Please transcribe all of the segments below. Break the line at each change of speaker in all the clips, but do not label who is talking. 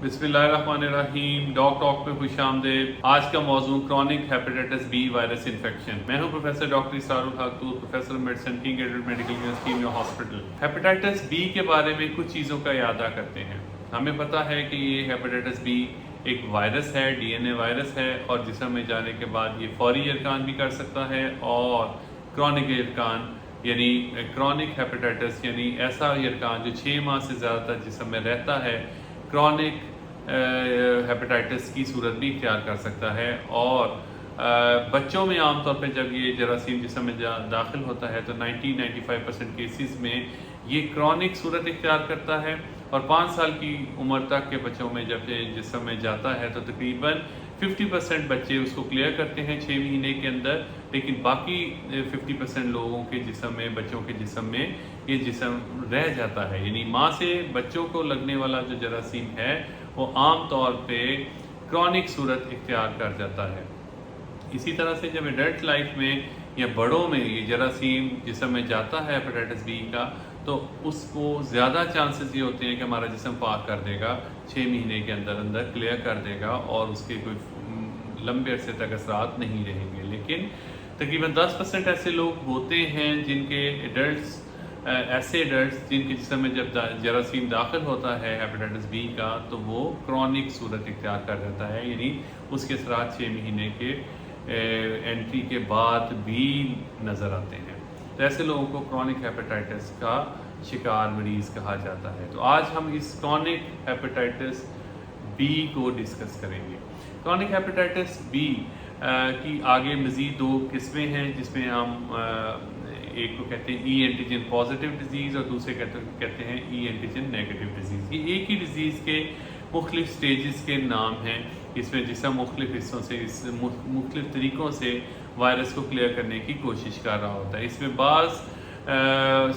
बिस्मिल्लाहिर्रहमानिर्रहीम। Dock talk में खुश आमदेद। आज का मौजू chronic hepatitis B virus infection. मैं हूं professor doctor Isarul Haq, professor medicine, King Edward Medical University में हॉस्पिटल। हेपेटाइटिस बी के बारे में कुछ चीज़ों का यादा करते हैं। हमें पता है कि ये हेपेटाइटिस बी एक वायरस है, DNA वायरस है, और जिस्म में जाने के बाद ये फौरी इरकान भी कर सकता है और क्रॉनिक इरकान यानी क्रॉनिक हेपेटाइटिस यानी ऐसा इरकान जो 6 माह से ज़्यादा जिस्म में रहता है, क्रॉनिक हेपेटाइटिस की सूरत भी इख्तियार कर सकता है। और बच्चों में आमतौर पर जब ये जरासीम जिस्म में दाखिल होता है तो 90-95% केसेस में ये क्रॉनिक सूरत इख्तियार करता है, और 5 साल की उम्र तक के बच्चों में जब ये जिस्म में जाता है तो तकरीबन 50% बच्चे उसको क्लियर करते हैं 6 महीने के अंदर, लेकिन बाकी 50% लोगों के जिस्म में, बच्चों के जिस्म में ये जिस्म रह जाता है। यानी माँ से बच्चों को लगने वाला जो जरासीम है वो आम तौर पे क्रॉनिक सूरत इख्तियार कर जाता है। इसी तरह से जब एडल्ट लाइफ में या बड़ों में ये जरासीम जिस्म में जाता है हेपेटाइटिस बी का, तो उसको ज़्यादा चांसेस ये होते हैं कि हमारा जिस्म पाक कर देगा, 6 महीने के अंदर अंदर क्लियर कर देगा और उसके कोई लंबे अरसे तक असरात नहीं रहेंगे। लेकिन तकरीबन 10% ऐसे लोग होते हैं जिनके ऐसे एडल्ट्स जिनके जिस्म में जब जरासीम दाखिल होता है हेपेटाइटिस बी का, तो वो क्रॉनिक सूरत इख्तियार कर जाता है, यानी उसके असरात 6 महीने के एंट्री के बाद भी नज़र आते हैं। तो ऐसे लोगों को क्रॉनिक हेपेटाइटिस का शिकार मरीज़ कहा जाता है। तो आज हम इस क्रॉनिक हेपेटाइटिस बी को डिस्कस करेंगे। क्रॉनिक हेपेटाइटिस बी की आगे मज़ीद 2 किस्में हैं, जिसमें हम एक को कहते हैं ई एंटीजन पॉजिटिव डिजीज़ और दूसरे कहते हैं ई एंटीजन नेगेटिव डिजीज़। ये एक ही डिजीज़ के मुख्तलिफ स्टेजेस के नाम हैं। इसमें जिसम मुख्तलिफ हिस्सों से मुख्तलिफ तरीक़ों से वायरस को क्लियर करने की कोशिश कर रहा होता है। इसमें बाज़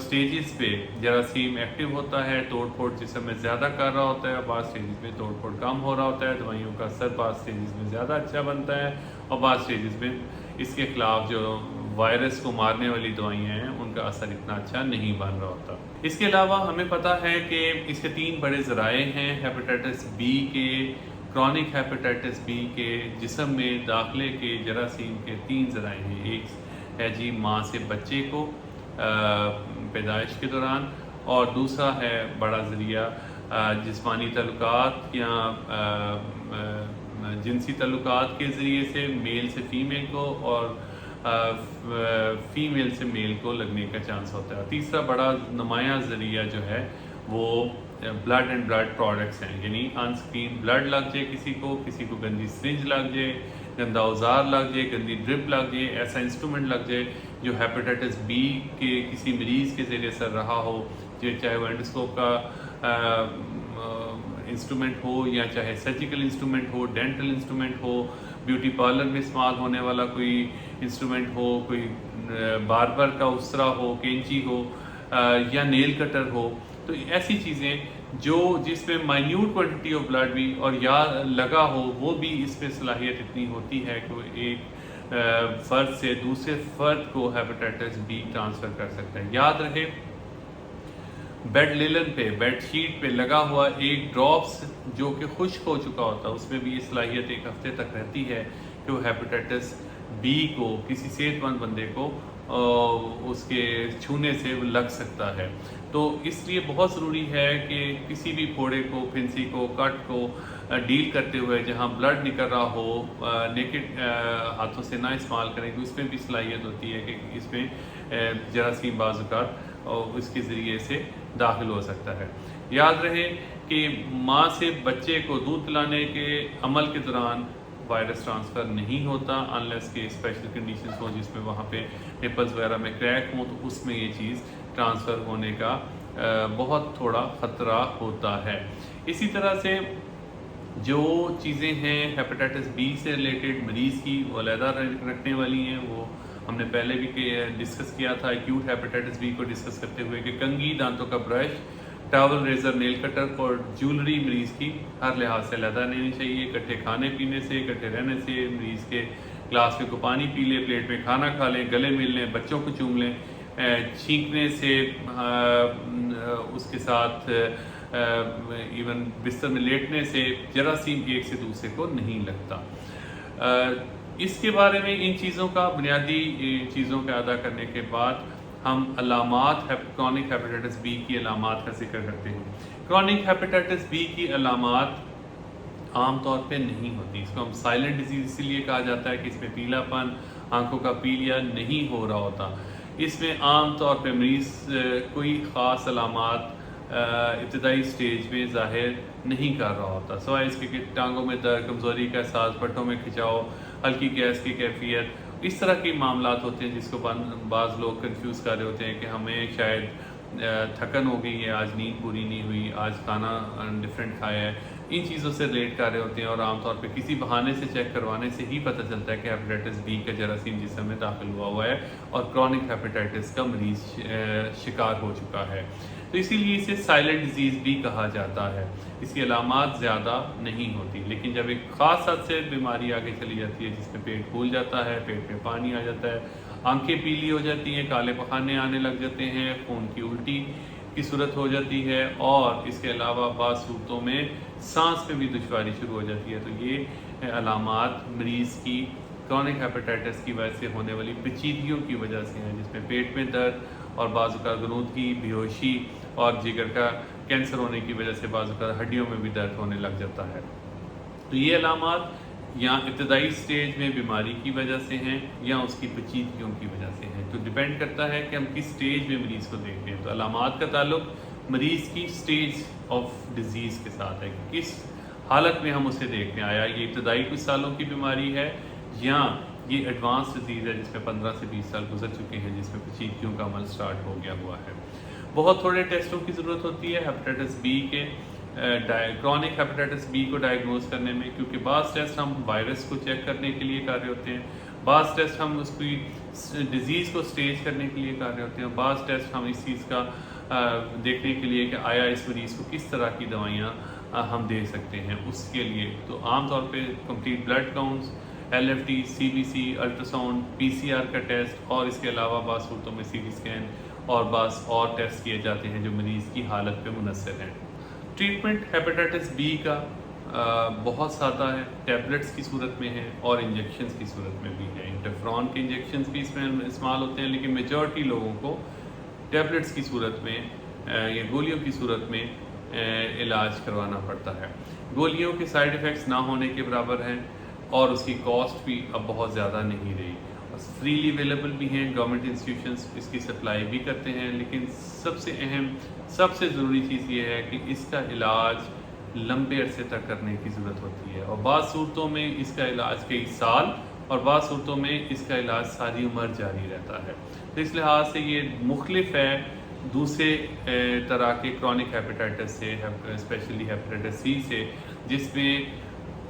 स्टेजेस पे जरासीम एक्टिव होता है, तोड़ फोड़ जिसम में ज़्यादा कर रहा होता है, और बाज़ स्टेजेस में तोड़ फोड़ कम हो रहा होता है। दवाइयों का असर बाज़ स्टेजेस में ज़्यादा अच्छा बनता है और बाज़ स्टेजेस में इसके ख़िलाफ़ जो वायरस को मारने वाली दवाइयाँ हैं उनका असर इतना अच्छा नहीं बन रहा होता। इसके अलावा हमें पता है कि इसके 3 बड़े ज़राए हैं हेपेटाइटिस बी के। क्रॉनिक हेपेटाइटिस बी के जिस्म में दाखिले के जरासीम के 3 ज़राए हैं। एक है जी माँ से बच्चे को पैदाइश के दौरान, और दूसरा है बड़ा ज़रिया जिस्मानी तल्लुकात या जिनसी तल्लुकात के ज़रिए से मेल से फ़ीमेल को और फीमेल से मेल को लगने का चांस होता है। तीसरा बड़ा नुमायाँ ज़रिया जो है वो ब्लड एंड ब्लड प्रोडक्ट्स हैं, यानी अनस्क्रीन ब्लड लग जाए किसी को गंदी सिरिंज लग जाए, गंदा औजार लग जाए, गंदी ड्रिप लग जाए, ऐसा इंस्ट्रूमेंट लग जाए जो हेपेटाइटिस बी के किसी मरीज़ के ज़रिए असर रहा हो, चाहे वो एंडोस्कोप का इंस्ट्रूमेंट हो या चाहे सर्जिकल इंस्ट्रूमेंट हो, डेंटल इंस्ट्रूमेंट हो, ब्यूटी पार्लर में इस्तेमाल होने वाला कोई इंस्ट्रूमेंट हो, कोई बार्बर का उसरा हो, कैंची हो या नेल कटर हो। तो ऐसी चीज़ें जिसमें माइन्यूट क्वांटिटी ऑफ ब्लड भी और या लगा हो, वो भी इसमें सलाहियत इतनी होती है कि वो एक फ़र्द से दूसरे फ़र्द को हेपेटाइटिस बी ट्रांसफ़र कर सकता है। याद रहे, बेड लिलन पे, बेड शीट पे लगा हुआ एक ड्रॉप्स जो कि खुश्क हो चुका होता है, उसमें भी ये सलाहियत 1 हफ्ते तक रहती है कि वो हेपेटाइटिस बी को किसी सेहतमंद बंदे को उसके छूने से वो लग सकता है। तो इसलिए बहुत ज़रूरी है कि किसी भी फोड़े को, फिंसी को, कट को डील करते हुए जहाँ ब्लड निकल रहा हो, नेकेड हाथों से ना इस्तेमाल करें। तो इसमें भी सलाहियत होती है कि इसमें जरासीम बाज़ और इसके ज़रिए से दाखिल हो सकता है। याद रहे कि माँ से बच्चे को दूध पिलाने के अमल के दौरान वायरस ट्रांसफ़र नहीं होता, अनलेस के स्पेशल कंडीशंस हों जिसमें वहाँ पे निपल्स वगैरह में क्रैक हों, तो उसमें ये चीज़ ट्रांसफ़र होने का बहुत थोड़ा ख़तरा होता है। इसी तरह से जो चीज़ें हैं हेपेटाइटिस बी से रिलेटेड मरीज़ की वो अलहदा रखने वाली हैं, वो हमने पहले भी डिस्कस किया था एक्यूट हेपेटाइटिस बी को डिस्कस करते हुए कि कंघी, दांतों का brush, towel, razor, nail cutter और ज्वेलरी मरीज़ की हर लिहाज से अलहदा लेनी चाहिए। इकट्ठे खाने पीने से, इकट्ठे रहने से, मरीज़ के ग्लास में को पानी पी लें, प्लेट में खाना खा लें, गले मिल लें, बच्चों को चूम लें, छींकने से उसके साथ ایون بستر میں لیٹنے سے جراثیم ایک سے دوسرے کو نہیں لگتا۔ اس کے بارے میں ان چیزوں کا بنیادی چیزوں کا ادا کرنے کے بعد ہم علامات کرونک ہیپیٹائٹس بی کی علامات کا ذکر کرتے ہیں۔ کرونک ہیپیٹائٹس بی کی علامات عام طور پہ نہیں ہوتی، اس کو ہم سائلنٹ ڈیزیز اسی لیے کہا جاتا ہے کہ اس میں پیلا پن، آنکھوں کا پیلیا نہیں ہو رہا ہوتا۔ اس میں عام طور پہ مریض کوئی خاص علامات ابتدائی سٹیج میں ظاہر نہیں کر رہا ہوتا، سوائے اس کے کہ ٹانگوں میں درد، کمزوری کا احساس، پٹھوں میں کھچاؤ، ہلکی گیس کی کیفیت، اس طرح کے معاملات ہوتے ہیں جس کو بعض لوگ کنفیوز کر رہے ہوتے ہیں کہ ہمیں شاید تھکن ہو گئی ہے، آج نیند پوری نہیں ہوئی، آج کھانا ڈفرینٹ کھایا ہے، ان چیزوں سے ریلیٹ کر رہے ہوتے ہیں، اور عام طور پہ کسی بہانے سے چیک کروانے سے ہی پتہ چلتا ہے کہ ہیپیٹائٹس بی کا جراثیم جسم میں داخل ہوا ہے اور کرونک ہیپیٹائٹس کا مریض شکار ہو چکا ہے۔ تو اسی لیے اسے سائلنٹ ڈیزیز بھی کہا جاتا ہے، اس کی علامات زیادہ نہیں ہوتی، لیکن جب ایک خاص حد سے بیماری آگے چلی جاتی ہے جس میں پیٹ پھول جاتا ہے، پیٹ میں پانی آ جاتا ہے، آنکھیں پیلی ہو جاتی ہیں، کالے پخانے آنے لگ جاتے ہیں، خون کی الٹی کی صورت ہو جاتی ہے، اور اس کے علاوہ بعض صورتوں میں سانس میں بھی دشواری شروع ہو جاتی ہے، تو یہ علامات مریض کی کرونک ہیپیٹائٹس کی وجہ سے ہونے والی پیچیدگیوں کی وجہ سے ہیں، جس میں پیٹ میں درد اور بعض اوقات غنودگی، بے ہوشی اور جگر کا کینسر ہونے کی وجہ سے بعض اوقات ہڈیوں میں بھی درد ہونے لگ جاتا ہے۔ تو یہ علامات یا ابتدائی سٹیج میں بیماری کی وجہ سے ہیں یا اس کی پیچیدگیوں کی وجہ سے ہیں، تو ڈیپینڈ کرتا ہے کہ ہم کس سٹیج میں مریض کو دیکھتے ہیں۔ تو علامات کا تعلق مریض کی سٹیج آف ڈیزیز کے ساتھ ہے، کس حالت میں ہم اسے دیکھتے ہیں، آیا یہ ابتدائی کچھ سالوں کی بیماری ہے یا یہ ایڈوانس ڈیزیز ہے جس میں 15 سے 20 سال گزر چکے ہیں، جس میں پیچیدگیوں کا عمل سٹارٹ ہو گیا ہوا ہے۔ بہت تھوڑے ٹیسٹوں کی ضرورت ہوتی ہے ہیپیٹائٹس بی کے کرونک ہیپیٹائٹس بی کو ڈائگنوز کرنے میں، کیونکہ بعض ٹیسٹ ہم وائرس کو چیک کرنے کے لیے کر رہے ہوتے ہیں، بعض ٹیسٹ ہم اس کی ڈیزیز کو سٹیج کرنے کے لیے کر رہے ہوتے ہیں، بعض ٹیسٹ ہم اس چیز کا دیکھنے کے لیے کہ آیا اس مریض کو کس طرح کی دوائیاں ہم دے سکتے ہیں اس کے لیے۔ تو عام طور پہ complete blood counts, L F T, C B C, ultrasound, P C R کا ٹیسٹ، اور اس کے علاوہ بعض صورتوں میں سی ٹی اسکین اور بعض اور ٹیسٹ کیے جاتے ہیں جو مریض کی حالت پہ منحصر ہیں۔ ٹریٹمنٹ ہیپیٹائٹس بی کا بہت سادہ ہے، ٹیبلٹس کی صورت میں ہے اور انجیکشنز کی صورت میں بھی ہے، انٹرفرون کے انجیکشنز بھی اس میں استعمال ہوتے ہیں، لیکن میجورٹی لوگوں کو ٹیبلٹس کی صورت میں یا گولیوں کی صورت میں علاج کروانا پڑتا ہے۔ گولیوں کے سائیڈ ایفیکٹس نہ ہونے کے برابر ہیں اور اس کی کاسٹ بھی اب بہت زیادہ نہیں رہی، فریلی اویلیبل بھی ہیں، گورنمنٹ انسٹیٹیوشنز اس کی سپلائی بھی کرتے ہیں، لیکن سب سے اہم، سب سے ضروری چیز یہ ہے کہ اس کا علاج لمبے عرصے تک کرنے کی ضرورت ہوتی ہے، اور بعض صورتوں میں اس کا علاج کئی سال اور بعض صورتوں میں اس کا علاج ساری عمر جاری رہتا ہے۔ تو اس لحاظ سے یہ مختلف ہے دوسرے طرح کے کرونک ہیپیٹائٹس سے، اسپیشلی ہیپیٹائٹس سی سے، جس میں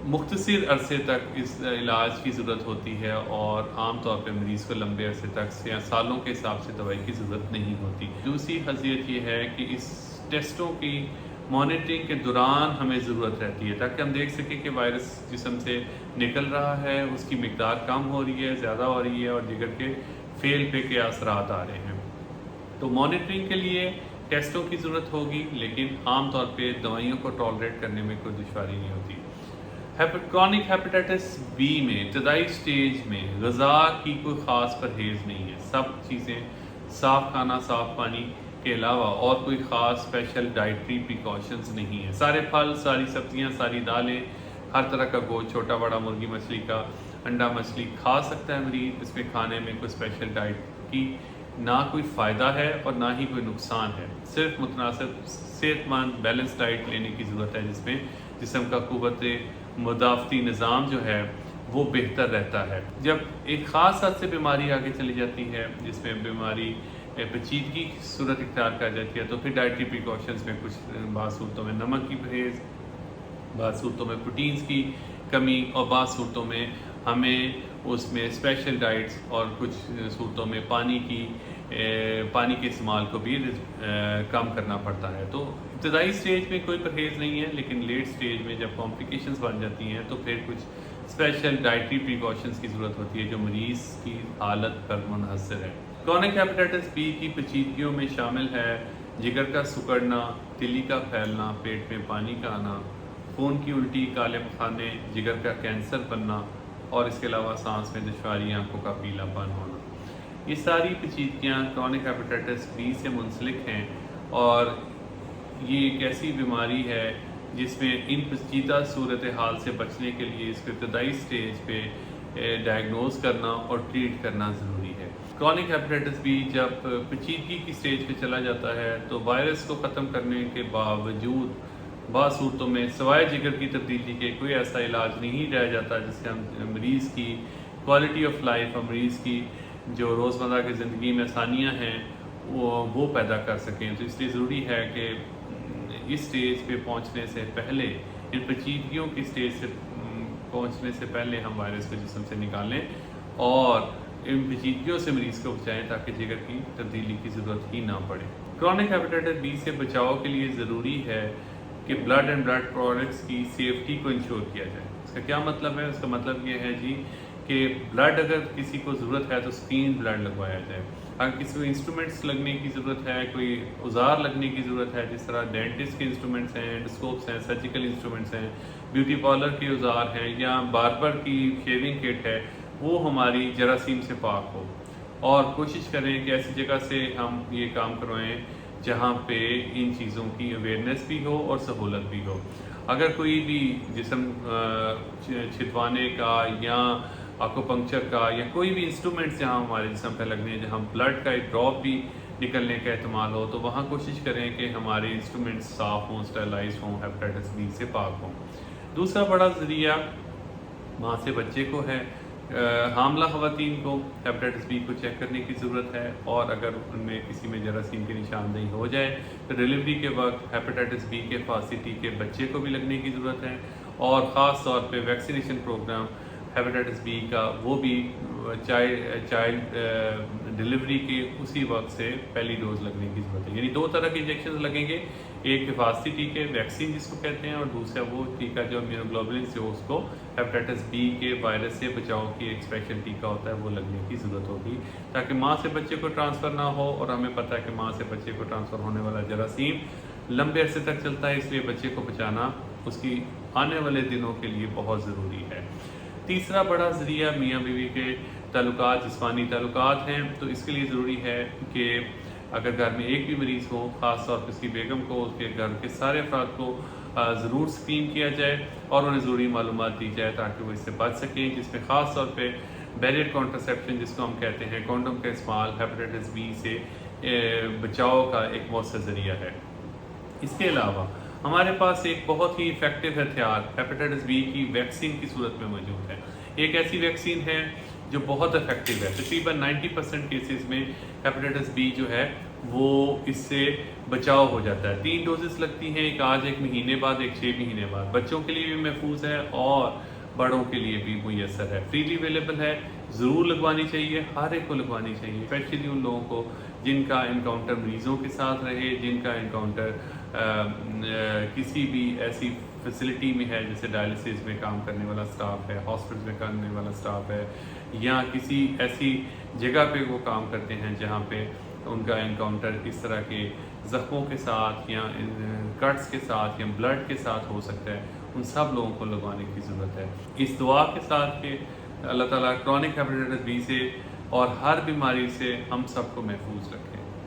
مختصر عرصے تک اس علاج کی ضرورت ہوتی ہے اور عام طور پہ مریض کو لمبے عرصے تک یا سالوں کے حساب سے دوائی کی ضرورت نہیں ہوتی۔ دوسری خاصیت یہ ہے کہ اس ٹیسٹوں کی مانیٹرنگ کے دوران ہمیں ضرورت رہتی ہے تاکہ ہم دیکھ سکیں کہ وائرس جسم سے نکل رہا ہے، اس کی مقدار کم ہو رہی ہے، زیادہ ہو رہی ہے، اور جگر کے فیل پہ کیا اثرات آ رہے ہیں۔ تو مانیٹرنگ کے لیے ٹیسٹوں کی ضرورت ہوگی، لیکن عام طور پہ دوائیوں کو ٹالریٹ کرنے میں کوئی دشواری نہیں ہوتی۔ کرونک ہیپیٹائٹس بی میں ابتدائی سٹیج میں غذا کی کوئی خاص پرہیز نہیں ہے، سب چیزیں صاف کھانا، صاف پانی کے علاوہ اور کوئی خاص اسپیشل ڈائٹری پریکاشنز نہیں ہیں، سارے پھل، ساری سبزیاں، ساری دالیں، ہر طرح کا گوشت، چھوٹا بڑا مرغی مچھلی کا، انڈا مچھلی کھا سکتا ہے مریض، اس میں کھانے میں کوئی اسپیشل ڈائٹ کی نہ کوئی فائدہ ہے اور نہ ہی کوئی نقصان ہے، صرف متناسب صحت مند بیلنس ڈائٹ لینے کی ضرورت ہے جس میں جسم کا قوت مدافعتی نظام جو ہے وہ بہتر رہتا ہے۔ جب ایک خاص حد سے بیماری آگے چلی جاتی ہے جس میں بیماری پیچیدگی کی صورت اختیار کر جاتی ہے تو پھر ڈائٹری پریکاشنز میں کچھ بعض صورتوں میں نمک کی پرہیز، بعض صورتوں میں پروٹینز کی کمی، اور بعض صورتوں میں ہمیں اس میں اسپیشل ڈائٹس اور کچھ صورتوں میں پانی کے استعمال کو بھی کم کرنا پڑتا ہے۔ تو ابتدائی سٹیج میں کوئی پرہیز نہیں ہے، لیکن لیٹ سٹیج میں جب کمپلیکیشنز بن جاتی ہیں تو پھر کچھ اسپیشل ڈائٹری پریکاشنز کی ضرورت ہوتی ہے جو مریض کی حالت پر منحصر ہے۔ کرونک ہیپیٹائٹس بی کی پیچیدگیوں میں شامل ہے जिगर का सिकुड़ना, तिली का फैलना, पेट में पानी का आना, खून की उल्टी, काले मखाने, जिगर का कैंसर बनना और इसके अलावा सांस में दुश्वारी, आंखों का पीलापन होना। ये सारी पेचीदगियाँ क्रॉनिक हेपेटाइटिस बी से मुंसलिक हैं और ये एक ऐसी बीमारी है जिसमें इन पेचीदा सूरत हाल से बचने के लिए इसको इब्तदाई स्टेज पे डायग्नोज करना और ट्रीट करना ज़रूरी है। क्रॉनिक हेपेटाइटिस बी जब पेचीदगी की स्टेज पे चला जाता है तो वायरस को ख़त्म करने के बावजूद बाद सूरतों में सिवाय जिगर की तब्दीली के कोई ऐसा इलाज नहीं रह जाता जिससे हम मरीज़ की क्वालिटी ऑफ लाइफ और मरीज़ की जो रोज़मर्रा की ज़िंदगी में आसानियाँ हैं वो पैदा कर सकें। तो इसलिए ज़रूरी है कि इस स्टेज पे पहुंचने से पहले, इन पेचीदगियों की स्टेज से पहुंचने से पहले हम वायरस को जिस्म से निकालें और इन पेचीदगियों से मरीज़ को बचाएं ताकि जिगर की तब्दीली की ज़रूरत ही ना पड़े। क्रॉनिक हेपेटाइटिस बी से बचाव के लिए ज़रूरी है कि ब्लड एंड ब्लड प्रोडक्ट्स की सेफ्टी को इंश्योर किया जाए। इसका क्या मतलब है? उसका मतलब ये है जी कि ब्लड अगर किसी को ज़रूरत है तो स्क्रीन ब्लड लगवाया जाए। अगर किसी को इंस्ट्रूमेंट्स लगने की ज़रूरत है, कोई औजार लगने की ज़रूरत है, जिस तरह डेंटिस्ट के इंस्ट्रूमेंट्स हैं, एंडोस्कोप्स हैं, सर्जिकल इंस्ट्रूमेंट्स हैं, ब्यूटी पार्लर के औजार हैं या बार्बर की शेविंग किट है, वो हमारी जरासीम से पाक हो। और कोशिश करें कि ऐसी जगह से हम ये काम करवाएं जहाँ पे इन चीज़ों की अवेयरनेस भी हो और सहूलत भी हो। अगर कोई भी जिस्म छिदवाने का या आकोपंक्चर का या कोई भी इंस्ट्रूमेंट्स जहाँ हमारे जिस्म पे लगने हैं, जहाँ ब्लड का एक ड्रॉप भी निकलने का एहतमाल हो, तो वहाँ कोशिश करें कि हमारे इंस्ट्रूमेंट्स साफ़ हों, स्टेरलाइज हों, हेपेटाइटिस बी से पाक हों। दूसरा बड़ा ज़रिया माँ से बच्चे को है। हामला ख़वातीन को हेपेटाइटिस बी को चेक करने की ज़रूरत है और अगर उनमें किसी में जरासीम की निशानदेही हो जाए तो डिलीवरी के वक्त हेपेटाइटिस बी के फांसी टीके बच्चे को भी लगने की ज़रूरत है और ख़ास तौर पे वैक्सीनेशन प्रोग्राम हेपेटाइटिस बी का वो भी चाइल्ड डिलीवरी के उसी वक्त से पहली डोज लगने की ज़रूरत है। यानी दो तरह के इंजेक्शन लगेंगे, एक हिफाजती टीके वैक्सीन जिसको कहते हैं और दूसरा वो टीका जो इम्यूनोग्लोबुलिन से उसको हेपेटाइटिस बी के वायरस से बचाव की एक स्पेशल टीका होता है वो लगने की ज़रूरत होगी ताकि माँ से बच्चे को ट्रांसफ़र ना हो। और हमें पता है कि माँ से बच्चे को ट्रांसफ़र होने वाला जरासीम लंबे अरसे तक चलता है, इसलिए बच्चे को बचाना उसकी आने वाले दिनों के लिए बहुत ज़रूरी है। तीसरा बड़ा ज़रिया मियाँ बीवी के ताल्लुकात, जिस्मानी ताल्लुकात हैं, तो इसके लिए ज़रूरी है कि अगर घर में एक भी मरीज़ हो, ख़ास तौर पर उसकी बेगम को, उसके घर के सारे अफराद को ज़रूर स्क्रीन किया जाए और उन्हें ज़रूरी मालूमात दी जाए ताकि वो इससे बच सकें, जिसमें ख़ास तौर पे बैरियर कॉन्ट्रासेप्शन जिसको हम कहते हैं, कॉन्डोम का इस्तेमाल हेपेटाइटिस बी से बचाव का एक मौसर ज़रिया है। इसके अलावा हमारे पास एक बहुत ही इफेक्टिव हथियार हेपेटाइटिस बी की वैक्सीन की सूरत में मौजूद है। एक ऐसी वैक्सीन है जो बहुत इफेक्टिव है। तकरीबन 90% केसेस में हेपेटाइटिस बी जो है वो इससे बचाव हो जाता है। 3 डोजेस लगती हैं, एक आज, एक महीने बाद, एक 6 महीने बाद। बच्चों के लिए भी महफूज है और बड़ों के लिए भी मुयसर है, फ्रीली अवेलेबल है। ज़रूर लगवानी चाहिए, हर एक को लगवानी चाहिए, स्पेशली उन लोगों को जिनका इनकाउंटर मरीज़ों के साथ रहे, जिनका इनकाउंटर किसी भी ऐसी फैसिलिटी में है जैसे डायलिसिस में काम करने वाला स्टाफ है, हॉस्पिटल में करने वाला स्टाफ है या किसी ऐसी जगह पे वो काम करते हैं जहाँ पे उनका इनकाउंटर इस तरह के ज़ख्मों के साथ या कट्स के साथ या ब्लड के साथ हो सकता है। उन सब लोगों को लगवाने की ज़रूरत है। इस दुआ के साथ कि अल्लाह ताला क्रॉनिक हेपेटाइटिस बी से और हर बीमारी से हम सबको महफूज रखें।